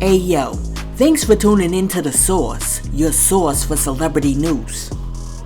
Hey yo, thanks for tuning in to The Source, your source for celebrity news.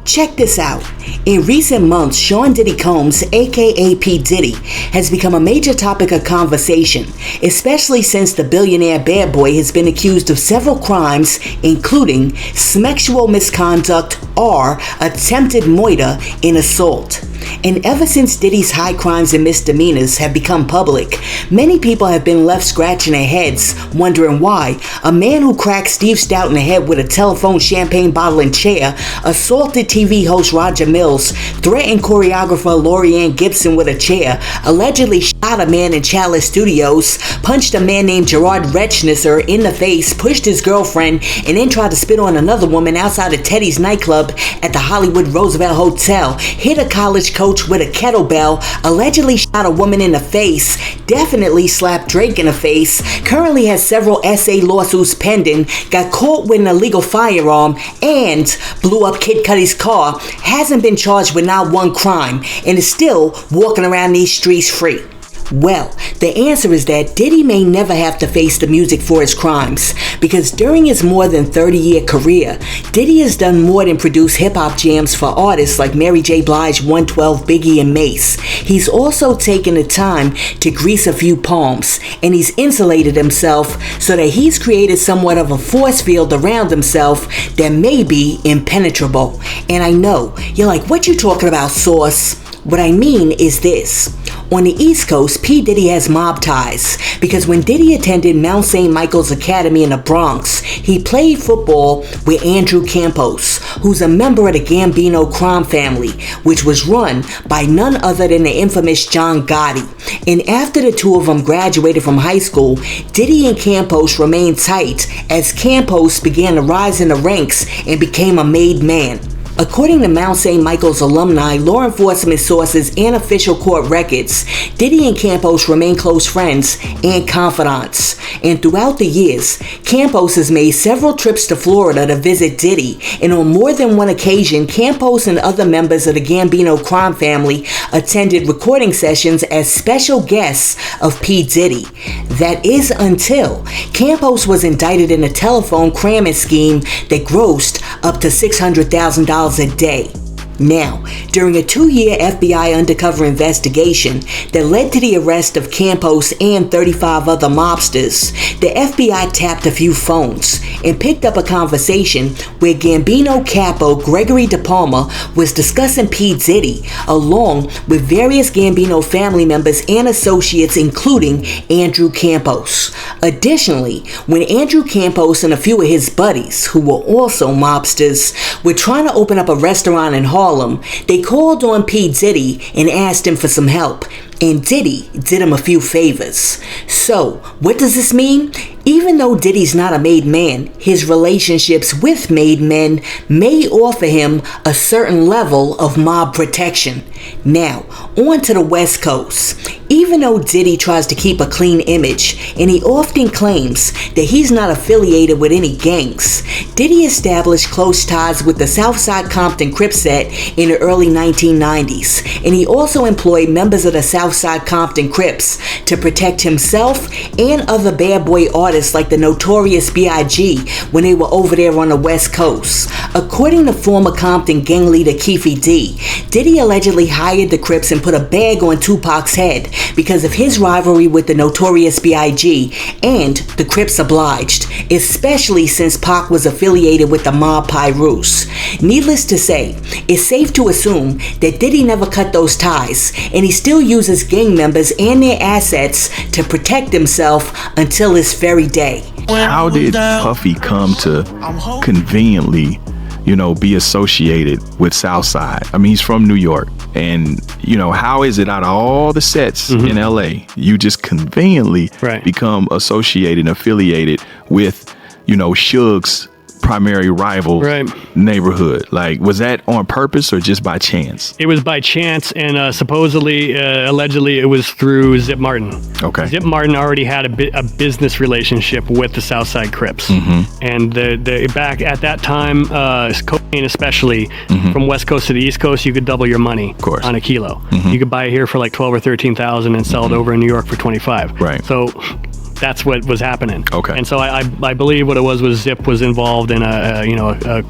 Check this out. In recent months, Sean Diddy Combs, aka P. Diddy, has become a major topic of conversation, especially since the billionaire bad boy has been accused of several crimes, including sexual misconduct or attempted murder and assault. And ever since Diddy's high crimes and misdemeanors have become public, many people have been left scratching their heads, wondering why a man who cracked Steve Stout in the head with a telephone, champagne bottle, and chair, assaulted TV host Roger Mills, threatened choreographer Lorianne Gibson with a chair, allegedly shot a man in Chalice Studios, punched a man named Gerard Rechnisser in the face, pushed his girlfriend, and then tried to spit on another woman outside of Teddy's nightclub at the Hollywood Roosevelt Hotel, hit a college coach with a kettlebell, allegedly shot a woman in the face, definitely slapped Drake in the face, currently has several SA lawsuits pending, got caught with an illegal firearm, and blew up Kid Cudi's car, hasn't been charged with not one crime, and is still walking around these streets free. Well, the answer is that Diddy may never have to face the music for his crimes, because during his more than 30-year career, Diddy has done more than produce hip-hop jams for artists like Mary J. Blige, 112, Biggie, and Mace. He's also taken the time to grease a few palms, and he's insulated himself so that he's created somewhat of a force field around himself that may be impenetrable. And I know, you're like, what you talking about, Sauce? What I mean is this. On the East Coast, P. Diddy has mob ties because when Diddy attended Mount St. Michael's Academy in the Bronx, he played football with Andrew Campos, who's a member of the Gambino crime family, which was run by none other than the infamous John Gotti. And after the two of them graduated from high school, Diddy and Campos remained tight as Campos began to rise in the ranks and became a made man. According to Mount St. Michael's alumni, law enforcement sources, and official court records, Diddy and Campos remain close friends and confidants. And throughout the years, Campos has made several trips to Florida to visit Diddy, and on more than one occasion, Campos and other members of the Gambino crime family attended recording sessions as special guests of P. Diddy. That is until Campos was indicted in a telephone cramming scheme that grossed up to $600,000 a day. Now, during a 2-year FBI undercover investigation that led to the arrest of Campos and 35 other mobsters, the FBI tapped a few phones and picked up a conversation where Gambino capo Gregory DePalma was discussing P. Diddy, along with various Gambino family members and associates, including Andrew Campos. Additionally, when Andrew Campos and a few of his buddies, who were also mobsters, were trying to open up a restaurant in Harlem, they called on P. Diddy and asked him for some help, and Diddy did him a few favors. So, what does this mean? Even though Diddy's not a made man, his relationships with made men may offer him a certain level of mob protection. Now, on to the West Coast. Even though Diddy tries to keep a clean image, and he often claims that he's not affiliated with any gangs, Diddy established close ties with the Southside Compton Crip set in the early 1990s, and he also employed members of the Southside Compton Crips to protect himself and other bad boy artists like the Notorious B.I.G. when they were over there on the West Coast. According to former Compton gang leader Keefe D, Diddy allegedly hired the Crips and put a bag on Tupac's head because of his rivalry with the Notorious B.I.G., and the Crips obliged, especially since Pac was affiliated with the mob Pyrus. Needless to say, it's safe to assume that Diddy never cut those ties, and he still uses gang members and their assets to protect himself until this very day. How did Puffy come to conveniently, be associated with Southside? I mean, he's from New York. And, how is it out of all the sets in LA, you just conveniently become associated and affiliated with, Suge's primary rival neighborhood? Like, was that on purpose or just by chance? It was by chance, and allegedly, it was through Zip Martin. Okay. Zip Martin already had a business relationship with the Southside Crips, and the back at that time, cocaine especially, from West Coast to the East Coast, you could double your money on a kilo. You could buy it here for like 12 or 13,000 and sell it over in New York for 25. Right. So that's what was happening. Okay. And so I believe what it was Zip was involved in a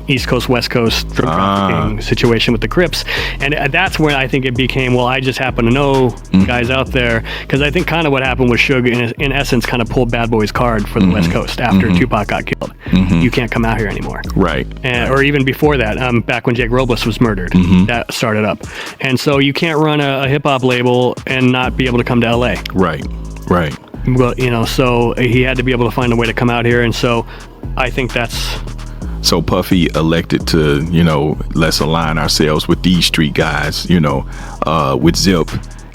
East Coast, West Coast drug trafficking situation with the Crips. And that's when I think it became, well, I just happen to know guys out there. Because I think kind of what happened was Suge, in essence, kind of pulled Bad Boy's card for the West Coast after Tupac got killed. You can't come out here anymore. Right. Or even before that, back when Jake Robles was murdered, that started up. And so you can't run a hip-hop label and not be able to come to LA. Right. Well, so he had to be able to find a way to come out here. And so I think that's... So Puffy elected to, let's align ourselves with these street guys, with Zip.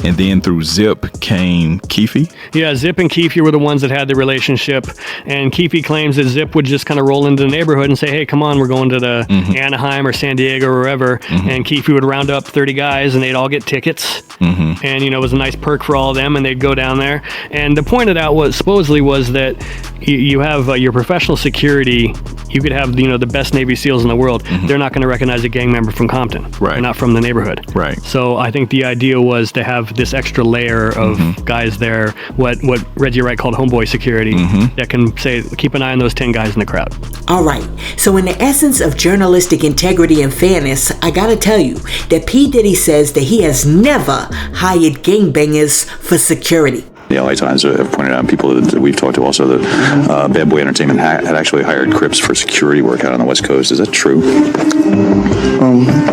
And then through Zip came Keefe? Yeah, Zip and Keefe were the ones that had the relationship. And Keefe claims that Zip would just kind of roll into the neighborhood and say, hey, come on, we're going to the Anaheim or San Diego or wherever. And Keefe would round up 30 guys and they'd all get tickets. And, it was a nice perk for all of them and they'd go down there. And the point of that was supposedly was that you have your professional security. You could have, the best Navy SEALs in the world. They're not going to recognize a gang member from Compton. Right. They're not from the neighborhood. Right. So I think the idea was to have this extra layer of guys there, what Reggie Wright called homeboy security, that can say, keep an eye on those 10 guys in the crowd. All right. So in the essence of journalistic integrity and fairness, I gotta tell you that P. Diddy says that he has never hired gangbangers for security. The LA Times have pointed out, people that we've talked to also, that Bad Boy Entertainment had actually hired Crips for security work out on the West Coast. Is that true?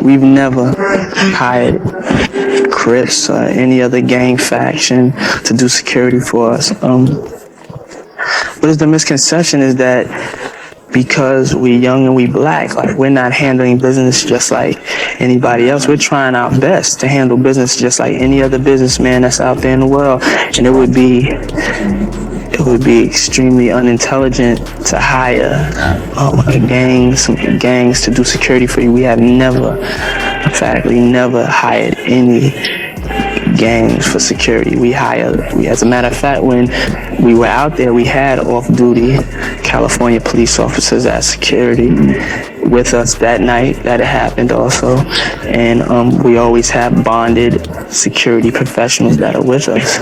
We've never hired Crips or any other gang faction to do security for us. What is the misconception is that because we're young and we black, like we're not handling business just like anybody else. We're trying our best to handle business just like any other businessman that's out there in the world. And it would be extremely unintelligent to hire gangs to do security for you. We have emphatically never hired any gangs for security. As a matter of fact, when we were out there, we had off-duty California police officers as security with us that night that it happened also. And we always have bonded security professionals that are with us.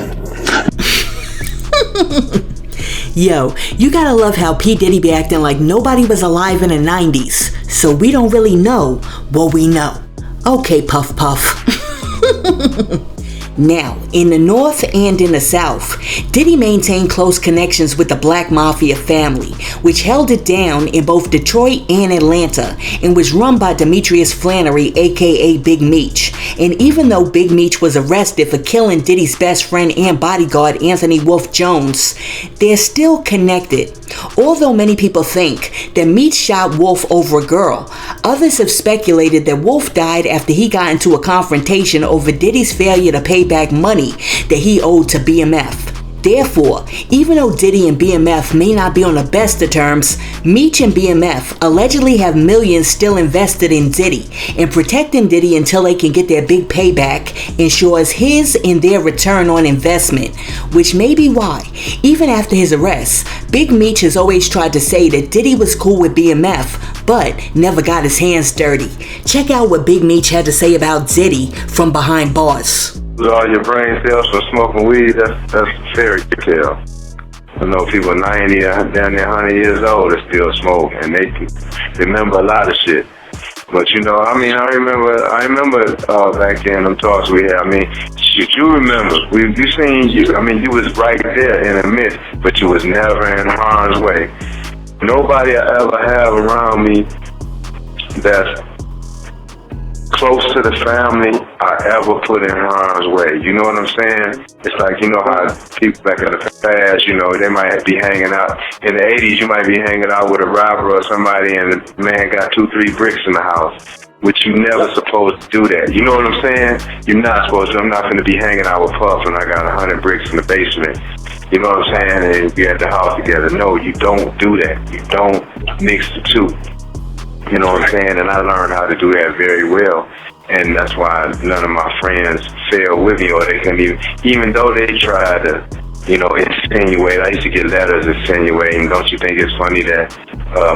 Yo, you gotta love how P. Diddy be acting like nobody was alive in the 90s, so we don't really know what we know. Okay, Puff Puff. Now, in the North and in the South, Diddy maintained close connections with the Black Mafia Family, which held it down in both Detroit and Atlanta, and was run by Demetrius Flannery, aka Big Meech. And even though Big Meech was arrested for killing Diddy's best friend and bodyguard Anthony Wolf Jones, they're still connected. Although many people think that Meech shot Wolf over a girl, others have speculated that Wolf died after he got into a confrontation over Diddy's failure to pay back money that he owed to BMF. Therefore, even though Diddy and BMF may not be on the best of terms, Meech and BMF allegedly have millions still invested in Diddy, and protecting Diddy until they can get their big payback ensures his and their return on investment, which may be why, even after his arrest, Big Meech has always tried to say that Diddy was cool with BMF, but never got his hands dirty. Check out what Big Meech had to say about Diddy from behind bars. All your brain cells from smoking weed, that's a fairy tale. I know people 90 down there 100 years old that still smoke, and they remember a lot of shit. But I remember back then them talks we had. Shit, you remember? You seen you. You was right there in the midst, but you was never in harm's way. Nobody I ever have around me that's close to the family I ever put in harm's way. You know what I'm saying? It's like, how people back in the past, they might be hanging out. In the 80s, you might be hanging out with a robber or somebody and the man got 2-3 bricks in the house, which you never supposed to do that. You know what I'm saying? You're not supposed to. I'm not going to be hanging out with Puff and I got 100 bricks in the basement. You know what I'm saying? And we at the house together. No, you don't do that. You don't mix the two. You know what I'm saying? And I learned how to do that very well. And that's why none of my friends fail with me, or they couldn't even though they tried to, insinuate. I used to get letters insinuating. Don't you think it's funny that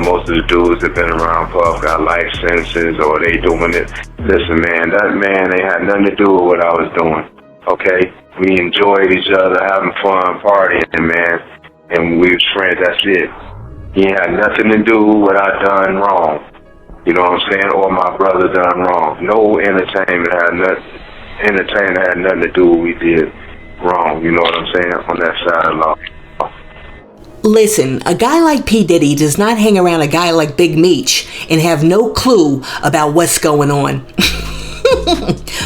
most of the dudes that been around Puff got life sentences or they doing it? Listen, man, they had nothing to do with what I was doing. Okay? We enjoyed each other, having fun, partying, man. and we was friends. That's it. He ain't had nothing to do with what I done wrong. You know what I'm saying? Or my brother done wrong. No entertainment had nothing to do with what we did wrong. You know what I'm saying? On that side of law. Listen, a guy like P. Diddy does not hang around a guy like Big Meech and have no clue about what's going on.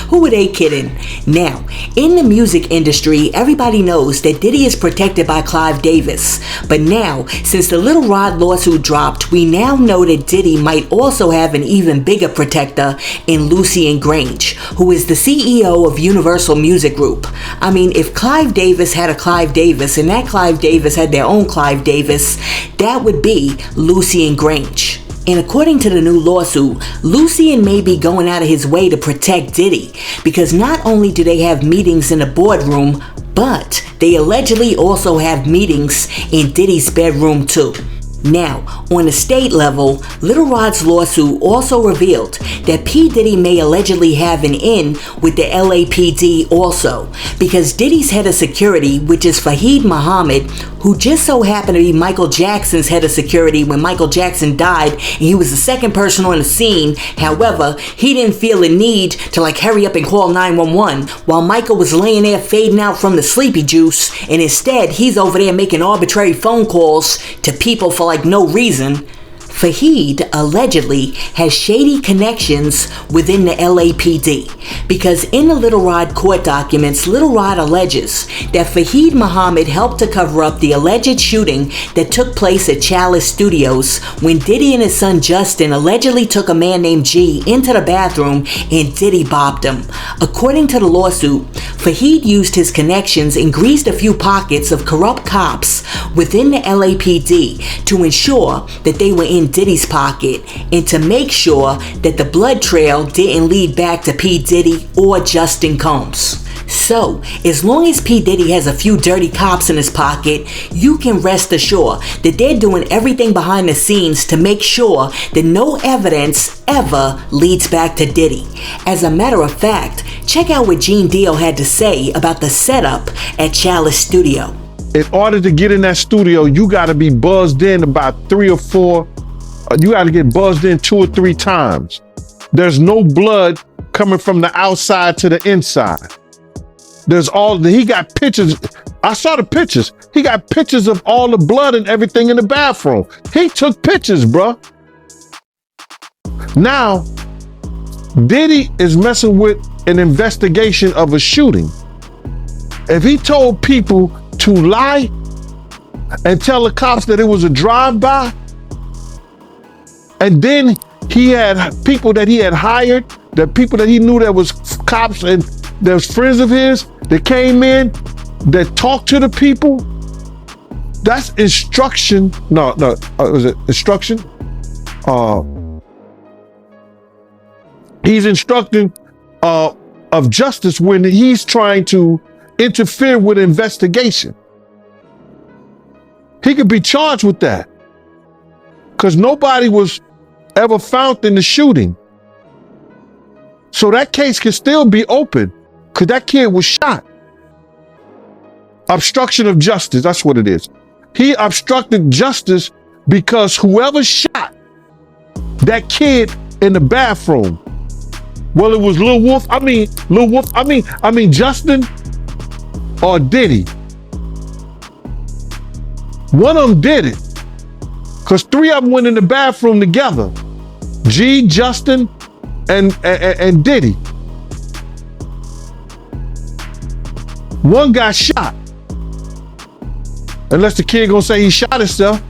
Who are they kidding? Now, in the music industry, everybody knows that Diddy is protected by Clive Davis. But now, since the Little Rod lawsuit dropped, we now know that Diddy might also have an even bigger protector in Lucian Grange, who is the CEO of Universal Music Group. I mean, if Clive Davis had a Clive Davis and that Clive Davis had their own Clive Davis, that would be Lucian Grange. And according to the new lawsuit, Lucian may be going out of his way to protect Diddy, because not only do they have meetings in the boardroom, but they allegedly also have meetings in Diddy's bedroom too. Now, on the state level, Little Rod's lawsuit also revealed that P. Diddy may allegedly have an in with the LAPD also, because Diddy's head of security, which is Fahid Muhammad, who just so happened to be Michael Jackson's head of security when Michael Jackson died, and he was the second person on the scene. However, he didn't feel the need to hurry up and call 911 while Michael was laying there fading out from the sleepy juice, and instead he's over there making arbitrary phone calls to people for no reason. Fahid allegedly has shady connections within the LAPD, because in the Little Rod court documents, Little Rod alleges that Fahid Muhammad helped to cover up the alleged shooting that took place at Chalice Studios when Diddy and his son Justin allegedly took a man named G into the bathroom and Diddy bopped him. According to the lawsuit, Fahid used his connections and greased a few pockets of corrupt cops within the LAPD to ensure that they were in Diddy's pocket and to make sure that the blood trail didn't lead back to P. Diddy or Justin Combs. So, as long as P. Diddy has a few dirty cops in his pocket, you can rest assured that they're doing everything behind the scenes to make sure that no evidence ever leads back to Diddy. As a matter of fact, check out what Gene Deal had to say about the setup at Chalice Studio. In order to get in that studio, you got to be buzzed in about 3 or 4. You got to get buzzed in 2 or 3 times. There's no blood coming from the outside to the inside. He got pictures. I saw the pictures. He got pictures of all the blood and everything in the bathroom. He took pictures, bruh. Now, Diddy is messing with an investigation of a shooting. If he told people to lie and tell the cops that it was a drive-by, and then he had people that he had hired, the people that he knew that was cops and there was friends of his that came in, that talked to the people, that's instruction. Was it instruction? He's instructing of justice when he's trying to interfere with an investigation. He could be charged with that because nobody was ever found in the shooting. So that case can still be open because that kid was shot. Obstruction of justice, that's what it is. He obstructed justice because whoever shot that kid in the bathroom, well, it was Justin or Diddy. One of them did it because 3 of them went in the bathroom together. G, Justin, and Diddy. One got shot. Unless the kid gonna say he shot himself.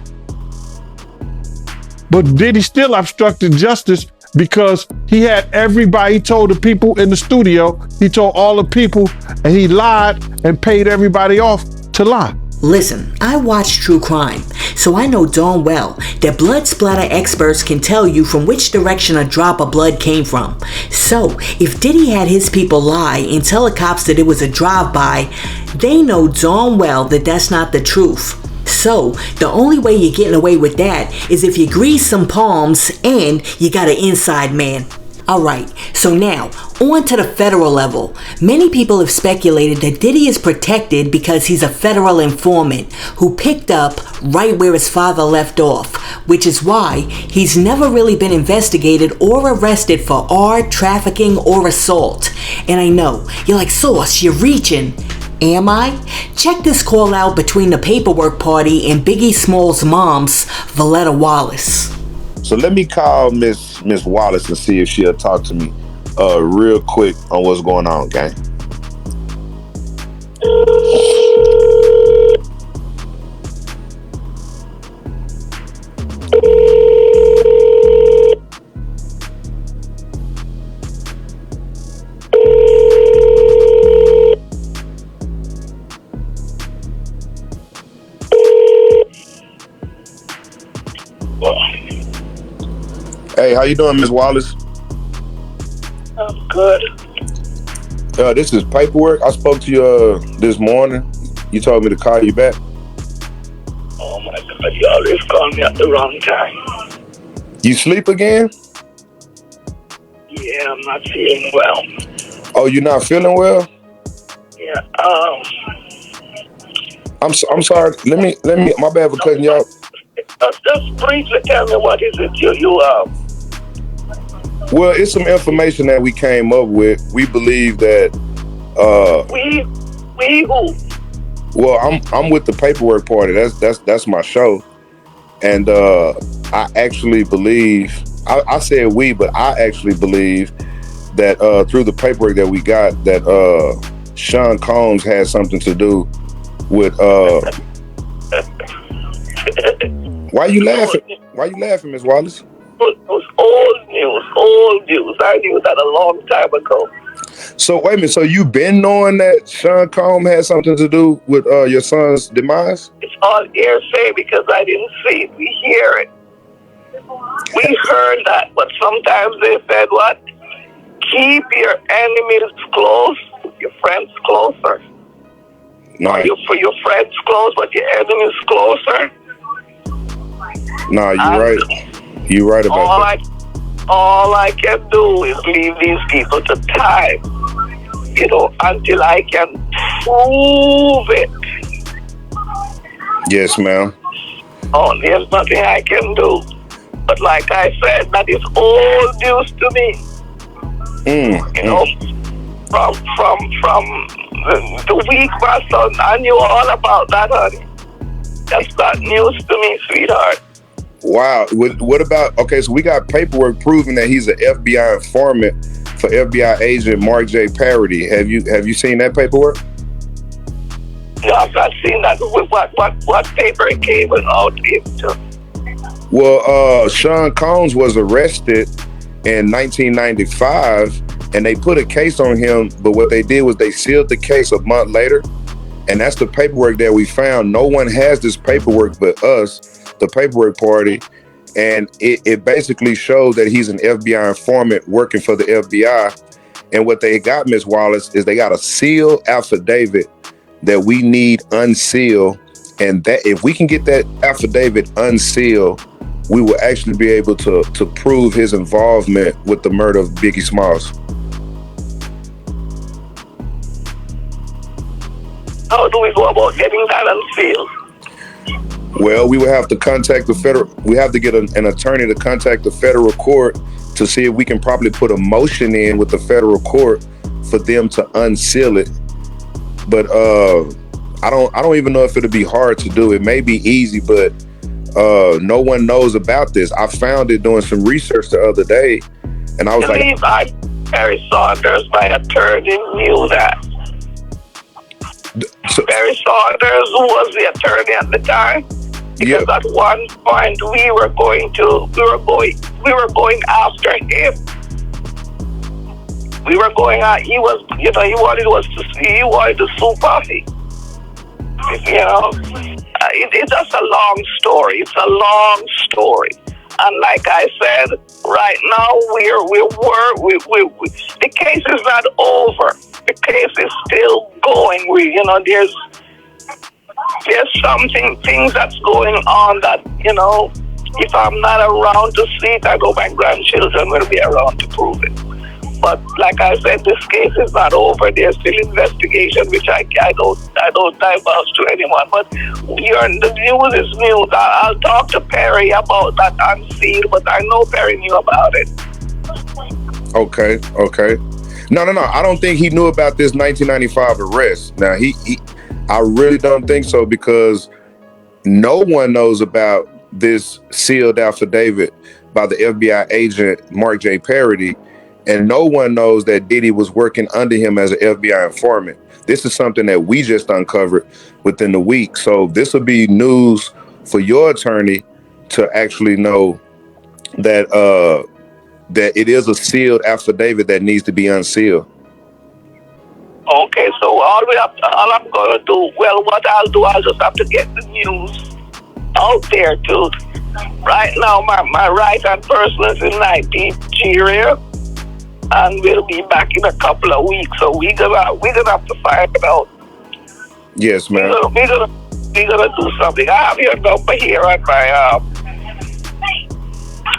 But Diddy still obstructed justice because he had everybody, he told the people in the studio, he told all the people, and he lied and paid everybody off to lie. Listen, I watch true crime, so I know darn well that blood splatter experts can tell you from which direction a drop of blood came from. So, if Diddy had his people lie and tell the cops that it was a drive-by, they know darn well that that's not the truth. So, the only way you're getting away with that is if you grease some palms and you got an inside man. Alright, so now, on to the federal level. Many people have speculated that Diddy is protected because he's a federal informant who picked up right where his father left off, which is why he's never really been investigated or arrested for art, trafficking, or assault. And I know, you're like, Sauce, you're reaching. Am I? Check this call out between the paperwork party and Biggie Small's mom's, Valletta Wallace. So let me call Miss Wallace and see if she'll talk to me real quick on what's going on, gang. Hey, how you doing, Miss Wallace? I'm good. This is paperwork. I spoke to you this morning. You told me to call you back. Oh my God, you always call me at the wrong time. You sleep again? Yeah, I'm not feeling well. Oh, you're not feeling well? Yeah. I'm sorry. Let me. My bad for cutting you off. Just briefly tell me what is it you Well, it's some information that we came up with. We believe that. We who? Well, I'm with the paperwork party. That's my show, and I actually believe. I said we, but I actually believe that through the paperwork that we got, that Sean Combs had something to do with. Why you laughing? Why you laughing, Miss Wallace? It was old news. I knew that a long time ago. So wait a minute. So you been knowing that Sean Combs had something to do with your son's demise? It's all hearsay because I didn't see it. We hear it. We heard that, but sometimes they said what? Keep your enemies close, your friends closer. No, for your friends close, but your enemies closer. No, you're right. You're right about that. All I can do is leave these people to time, until I can prove it. Yes, ma'am. Oh, there's nothing I can do. But like I said, that is old news to me. From the week my son, I knew all about that, honey. That's not news to me, sweetheart. Wow. What about, okay, so we got paperwork proving that he's an FBI informant for FBI agent Mark J. Parody. Have you seen that paperwork? No, I've not seen that. What paper it came out into? Well, Sean Combs was arrested in 1995 and they put a case on him, but what they did was they sealed the case a month later. And that's the paperwork that we found. No one has this paperwork but us, the paperwork party. And it basically shows that he's an FBI informant working for the FBI. And what they got, Miss Wallace, is they got a sealed affidavit that we need unsealed. And that if we can get that affidavit unsealed, we will actually be able to prove his involvement with the murder of Biggie Smalls. How do we go about getting that unsealed? Well, we would have to contact the federal. We have to get an attorney to contact the federal court to see if we can probably put a motion in with the federal court for them to unseal it. But I don't even know if it'll be hard to do. It may be easy, but no one knows about this. I found it doing some research the other day, and I was Barry Saunders, my attorney, knew that. Barry Saunders, who was the attorney at the time, because at one point we were going after him. We were going out. He wanted to sue Puffy. It's just a long story. It's a long story. And like I said, right now the case is not over. The case is still going. There's things that's going on that, if I'm not around to see it, I know my grandchildren will be around to prove it. But like I said, this case is not over. There's still investigation, which I don't divulge to anyone. But the news is news. I'll talk to Perry about that unsealed, but I know Perry knew about it. Okay. No. I don't think he knew about this 1995 arrest. Now, I really don't think so, because no one knows about this sealed affidavit by the FBI agent Mark J. Parody, and no one knows that Diddy was working under him as an FBI informant. This is something that we just uncovered within the week. So this will be news for your attorney to actually know that that it is a sealed affidavit that needs to be unsealed. Okay, so all I'm going to do, what I'll do, I'll just have to get the news out there too. Right now, my right-hand person is in Nigeria, and we'll be back in a couple of weeks. So we're gonna have to find out. Yes, ma'am. We're gonna do something. I have your number here at my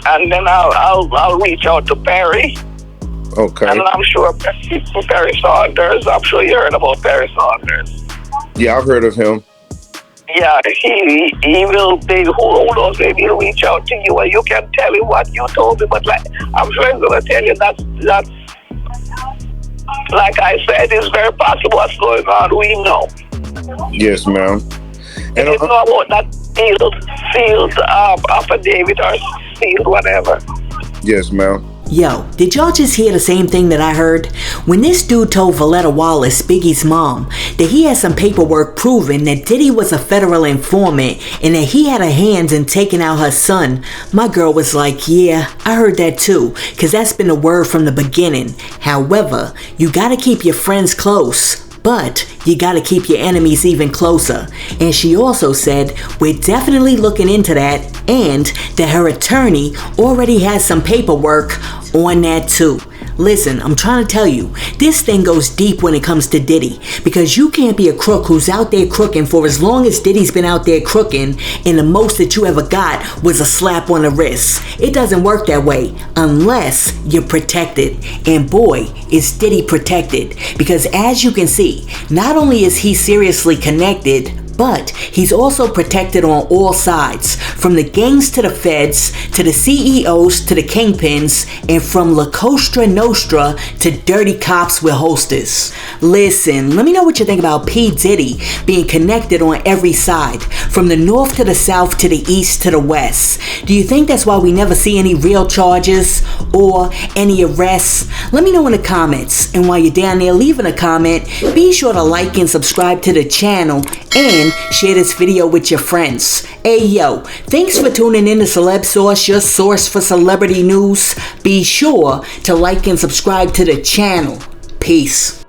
and then I'll reach out to Perry. Okay. And I'm sure Perry Saunders. I'm sure you heard about Perry Saunders. Yeah, I've heard of him. Yeah, he will be, who knows, maybe he'll reach out to you and you can tell him what you told me, but like, I'm sure he's going to tell you that's, like I said, it's very possible what's going on, we know. Yes, ma'am. And you know about that sealed affidavit or sealed whatever. Yes, ma'am. Yo, did y'all just hear the same thing that I heard? When this dude told Valletta Wallace, Biggie's mom, that he had some paperwork proving that Diddy was a federal informant and that he had a hand in taking out her son, my girl was like, yeah, I heard that too, cause that's been the word from the beginning. However, you gotta keep your friends close, but you gotta keep your enemies even closer. And she also said, we're definitely looking into that, and that her attorney already has some paperwork on that too. Listen, I'm trying to tell you, this thing goes deep when it comes to Diddy, because you can't be a crook who's out there crooking for as long as Diddy's been out there crooking, and the most that you ever got was a slap on the wrist. It doesn't work that way unless you're protected, and boy, is Diddy protected, because as you can see, not only is he seriously connected, but he's also protected on all sides, from the gangs to the feds, to the CEOs, to the kingpins, and from La Cosa Nostra to dirty cops with holsters. Listen, let me know what you think about P. Diddy being connected on every side, from the north to the south to the east to the west. Do you think that's why we never see any real charges or any arrests? Let me know in the comments, and while you're down there leaving a comment, be sure to like and subscribe to the channel, and share this video with your friends. Hey yo, thanks for tuning in to Celeb Source, your source for celebrity news. Be sure to like and subscribe to the channel. Peace.